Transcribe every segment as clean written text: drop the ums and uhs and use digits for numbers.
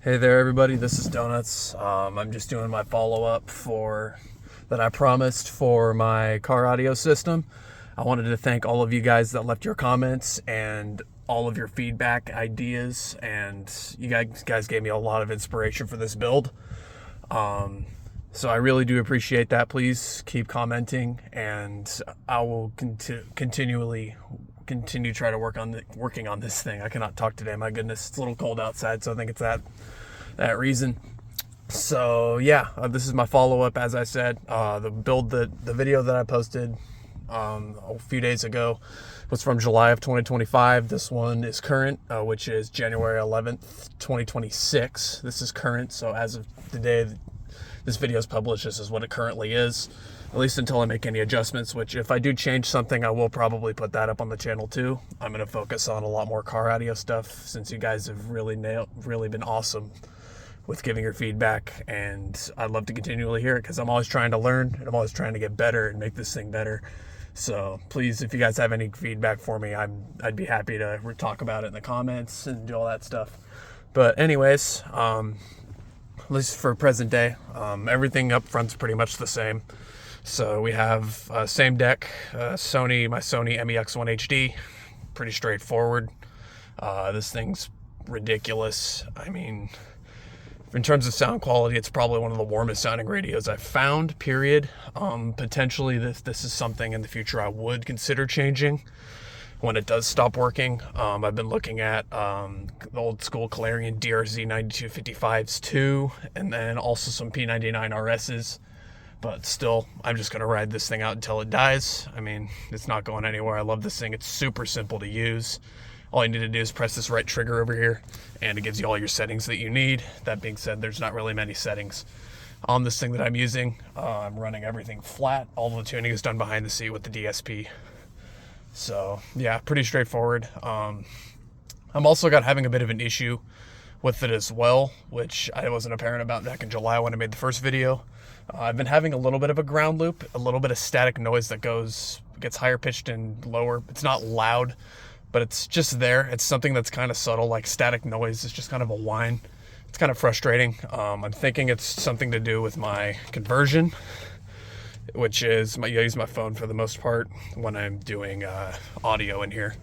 Hey there, everybody. This is Donuts. I'm just doing my follow-up that I promised for my car audio system. I wanted to thank all of you guys that left your comments and all of your feedback, ideas, and you guys gave me a lot of inspiration for this build. So I really do appreciate that. Please keep commenting, and I will continue to try to working on this thing. I cannot talk today. My goodness, it's a little cold outside, so I think it's that reason. So yeah, this is my follow-up. As I said, the video that I posted a few days ago was from July of 2025. This one is current, which is January 11th, 2026. This is current, so as of the day this video is published, this is what it currently is, at least until I make any adjustments, which if I do change something, I will probably put that up on the channel too. I'm going to focus on a lot more car audio stuff since you guys have really been awesome with giving your feedback, and I'd love to continually hear it because I'm always trying to learn and I'm always trying to get better and make this thing better. So please, if you guys have any feedback for me, I'd be happy to talk about it in the comments and do all that stuff. But anyways, at least for present day, everything up front's pretty much the same. So we have same deck, my Sony MEX-1HD, pretty straightforward. This thing's ridiculous. I mean, in terms of sound quality, it's probably one of the warmest sounding radios I've found, period. Potentially this is something in the future I would consider changing when it does stop working. I've been looking at the old school Clarion DRZ 9255s too, and then also some P99 RSs. But still, I'm just going to ride this thing out until it dies. I mean, it's not going anywhere. I love this thing. It's super simple to use. All you need to do is press this right trigger over here, and it gives you all your settings that you need. That being said, there's not really many settings on this thing that I'm using. I'm running everything flat. All the tuning is done behind the seat with the DSP. So, yeah, pretty straightforward. I'm also having a bit of an issue with it as well, which I wasn't apparent about back in July when I made the first video. I've been having a little bit of a ground loop, a little bit of static noise that gets higher pitched and lower. It's not loud, but it's just there. It's something that's kind of subtle, like static noise. It's just kind of a whine. It's kind of frustrating. I'm thinking it's something to do with my conversion, which is I use my phone for the most part when I'm doing audio in here.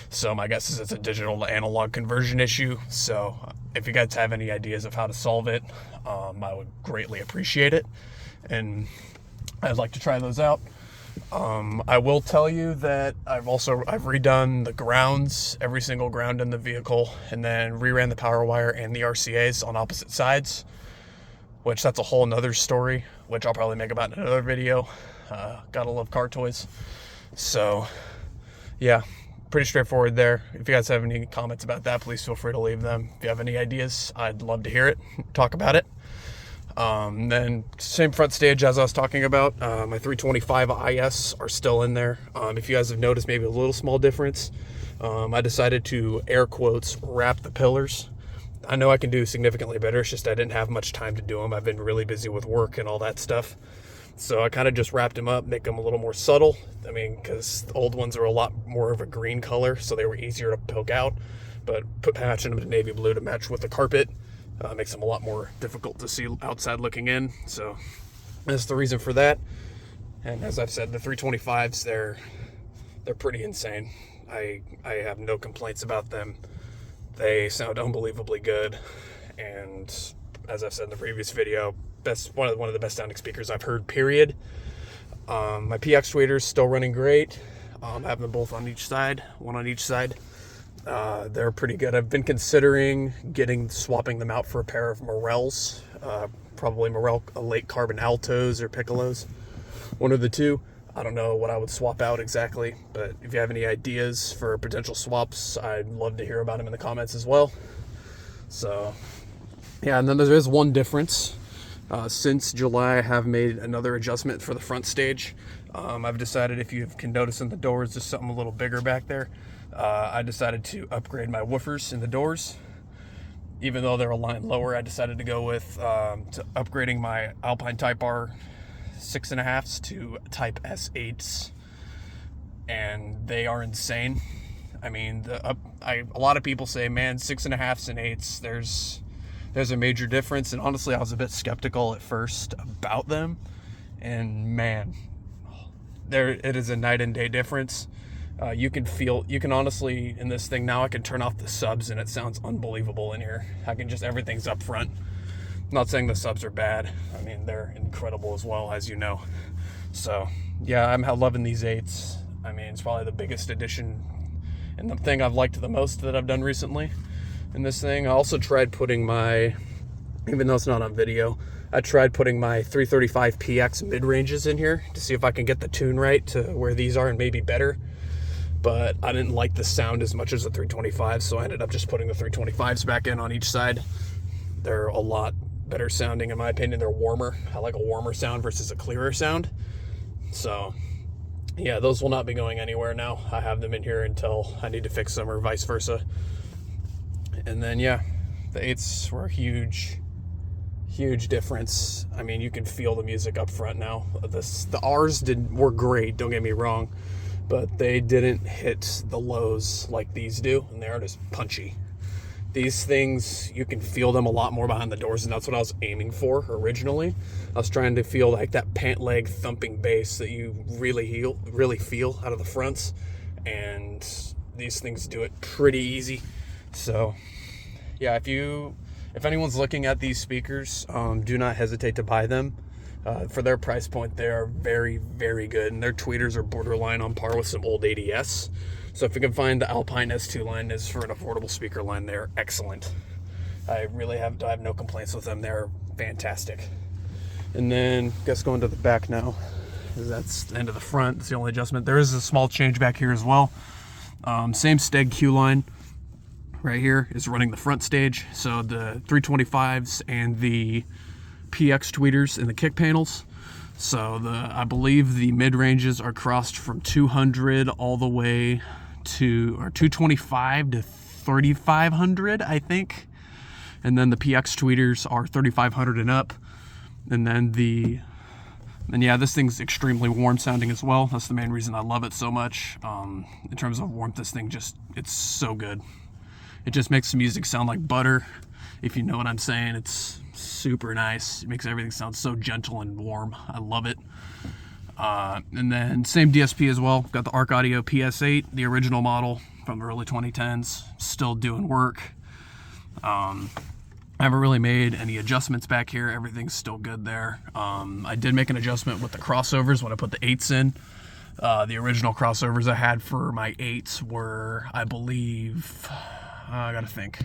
So my guess is it's a digital to analog conversion issue. So if you guys have any ideas of how to solve it, I would greatly appreciate it. And I'd like to try those out. I will tell you that I've redone the grounds, every single ground in the vehicle, and then reran the power wire and the RCAs on opposite sides, which that's a whole nother story, which I'll probably make about in another video. Gotta love car toys. So yeah, pretty straightforward there. If you guys have any comments about that, please feel free to leave them. If you have any ideas, I'd love to hear it, talk about it. Then same front stage as I was talking about. My 325 IS are still in there. If you guys have noticed maybe a little small difference, I decided to, air quotes, wrap the pillars. I know I can do significantly better. It's just I didn't have much time to do them. I've been really busy with work and all that stuff. So I kind of just wrapped them up, make them a little more subtle. I mean, because the old ones are a lot more of a green color, so they were easier to poke out. But patching them to navy blue to match with the carpet makes them a lot more difficult to see outside looking in. So that's the reason for that. And as I've said, the 325s, they're pretty insane. I have no complaints about them. They sound unbelievably good. And as I've said in the previous video, one of the best sounding speakers I've heard, period. My PX tweeters still running great. I have them both on each side, one on each side. They're pretty good. I've been considering swapping them out for a pair of Morels, probably Morel late carbon altos or piccolos, one of the two. I don't know what I would swap out exactly, but if you have any ideas for potential swaps, I'd love to hear about them in the comments as well. So yeah, and then there is one difference. Since July, I have made another adjustment for the front stage. I've decided, if you can notice in the doors, there's something a little bigger back there. I decided to upgrade my woofers in the doors. Even though they're aligned lower, I decided to go with upgrading my Alpine Type R 6.5s to Type S8s. And they are insane. I mean, a lot of people say, man, 6.5s and 8s, there's there's a major difference. And honestly, I was a bit skeptical at first about them, and man, it is a night and day difference. You can honestly, in this thing now, I can turn off the subs and it sounds unbelievable in here. Everything's up front. I'm not saying the subs are bad. I mean, they're incredible as well, as you know. So yeah, I'm loving these 8s. I mean, it's probably the biggest addition and the thing I've liked the most that I've done recently in this thing. I also tried putting even though it's not on video, I tried putting my 335 PX mid-ranges in here to see if I can get the tune right to where these are and maybe better. But I didn't like the sound as much as the 325, so I ended up just putting the 325s back in on each side. They're a lot better sounding, in my opinion. They're warmer. I like a warmer sound versus a clearer sound. So yeah, those will not be going anywhere now. I have them in here until I need to fix them or vice versa. And then yeah, the 8s were a huge difference. I mean, you can feel the music up front now. The R's were great, don't get me wrong, but they didn't hit the lows like these do, and they are just punchy. These things, you can feel them a lot more behind the doors, and that's what I was aiming for originally. I was trying to feel like that pant leg thumping bass that you really feel out of the fronts, and these things do it pretty easy. So yeah, if anyone's looking at these speakers, do not hesitate to buy them. For their price point, they are very, very good, and their tweeters are borderline on par with some old ADS. So if you can find the Alpine S2 line is for an affordable speaker line, they're excellent. I have no complaints with them. They're fantastic. And then, guess going to the back now, that's the end of the front. That's the only adjustment. There is a small change back here as well. Same STEG Q line right here is running the front stage. So the 325s and the PX tweeters and the kick panels. So I believe the mid ranges are crossed from 200 all the way to, or 225 to 3500, I think. And then the PX tweeters are 3500 and up. And then yeah, this thing's extremely warm sounding as well. That's the main reason I love it so much. In terms of warmth, this thing it's so good. It just makes the music sound like butter, if you know what I'm saying. It's super nice. It makes everything sound so gentle and warm. I love it. And then same DSP as well. Got the Arc Audio PS8, the original model from the early 2010s. Still doing work. I haven't really made any adjustments back here. Everything's still good there. I did make an adjustment with the crossovers when I put the 8s in. The original crossovers I had for my 8s were, I believe, I gotta think.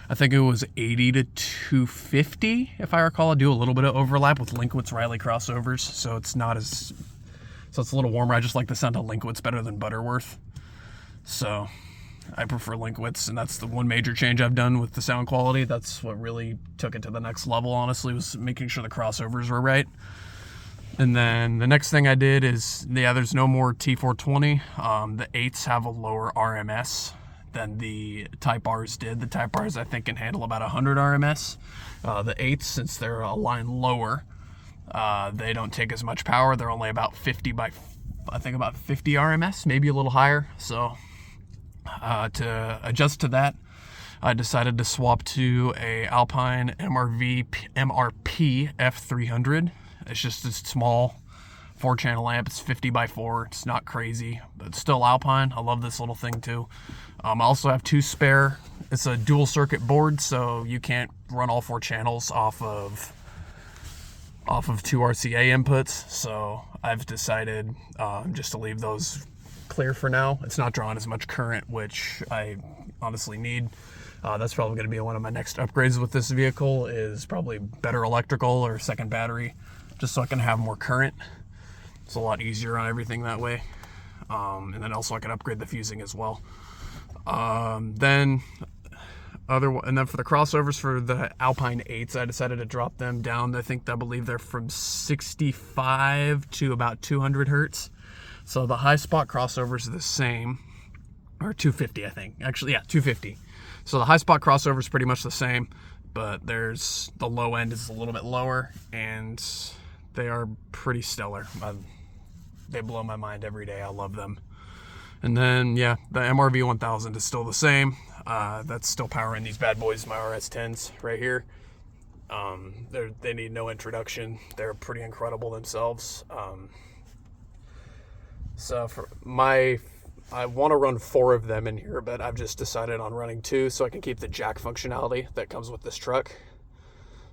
I think it was 80 to 250, if I recall. I do a little bit of overlap with Linkwitz Riley crossovers, so it's a little warmer. I just like the sound of Linkwitz better than Butterworth. So I prefer Linkwitz, and that's the one major change I've done with the sound quality. That's what really took it to the next level, honestly, was making sure the crossovers were right. And then the next thing I did is, yeah, there's no more T420. The 8s have a lower RMS than the Type R's did. The Type R's, I think, can handle about 100 RMS. The 8s, since they're a line lower, they don't take as much power. They're only about 50 RMS, maybe a little higher. So to adjust to that, I decided to swap to a Alpine Mrp-f300. It's just a small 4-channel amp. It's 50x4. It's not crazy, but it's still Alpine. I love this little thing too. I also have 2 spare. It's a dual circuit board, so you can't run all 4 channels off of 2 RCA inputs. So I've decided just to leave those clear for now. It's not drawing as much current, which I honestly need. That's probably going to be one of my next upgrades with this vehicle, is probably better electrical or second battery, just so I can have more current. It's a lot easier on everything that way. And then also I can upgrade the fusing as well. And then for the crossovers for the Alpine 8s, I decided to drop them down. I believe they're from 65 to about 200 hertz. So the high spot crossovers are the same, or 250, I think. Actually, yeah, 250. So the high spot crossover is pretty much the same, but the low end is a little bit lower, and they are pretty stellar. They blow my mind every day. I love them. And then, yeah, the MRV-1000 is still the same. That's still powering these bad boys, my RS10s right here. They need no introduction. They're pretty incredible themselves. So for I want to run 4 of them in here, but I've just decided on running 2 so I can keep the jack functionality that comes with this truck.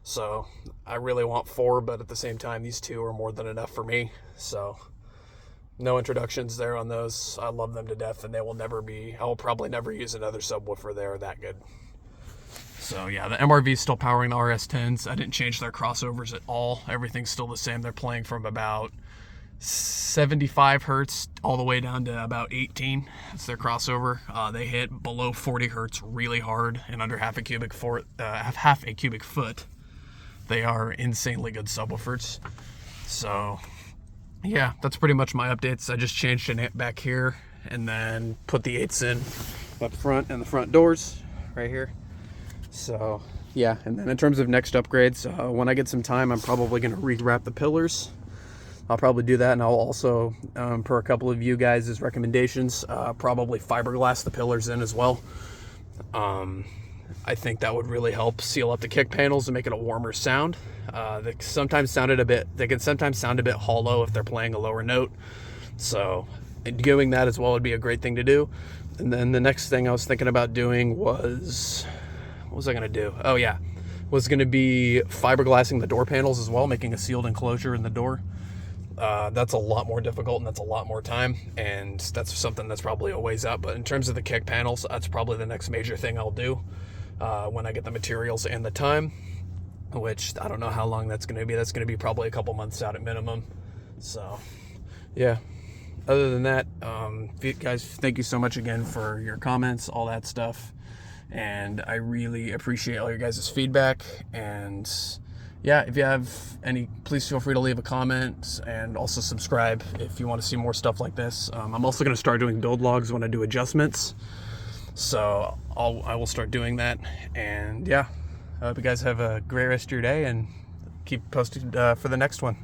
So I really want 4, but at the same time, these 2 are more than enough for me. So no introductions there on those. I love them to death, and they will never be, I will probably never use another subwoofer. They're that good. So yeah, the MRV is still powering the RS10s. I didn't change their crossovers at all. Everything's still the same. They're playing from about 75 hertz all the way down to about 18. That's their crossover. They hit below 40 hertz really hard and under half a cubic foot. They are insanely good subwoofers. So yeah, that's pretty much my updates. I just changed an amp back here and then put the 8s in up front and the front doors right here. So yeah, and then in terms of next upgrades, when I get some time, I'm probably going to rewrap the pillars. I'll probably do that, and I'll also, per a couple of you guys' recommendations, probably fiberglass the pillars in as well. I think that would really help seal up the kick panels and make it a warmer sound. They can sometimes sound a bit hollow if they're playing a lower note. So doing that as well would be a great thing to do. And then the next thing I was thinking about doing was, what was I gonna do? Oh yeah, was gonna be fiberglassing the door panels as well, making a sealed enclosure in the door. That's a lot more difficult and that's a lot more time, and that's something that's probably a ways out. But in terms of the kick panels, that's probably the next major thing I'll do when I get the materials and the time, which I don't know how long that's going to be. That's going to be probably a couple months out at minimum. So yeah, other than that, guys, thank you so much again for your comments, all that stuff, and I really appreciate all your guys' feedback. And yeah, if you have any, please feel free to leave a comment and also subscribe if you want to see more stuff like this. I'm also going to start doing build logs when I do adjustments, so I will start doing that. And yeah, I hope you guys have a great rest of your day and keep posted for the next one.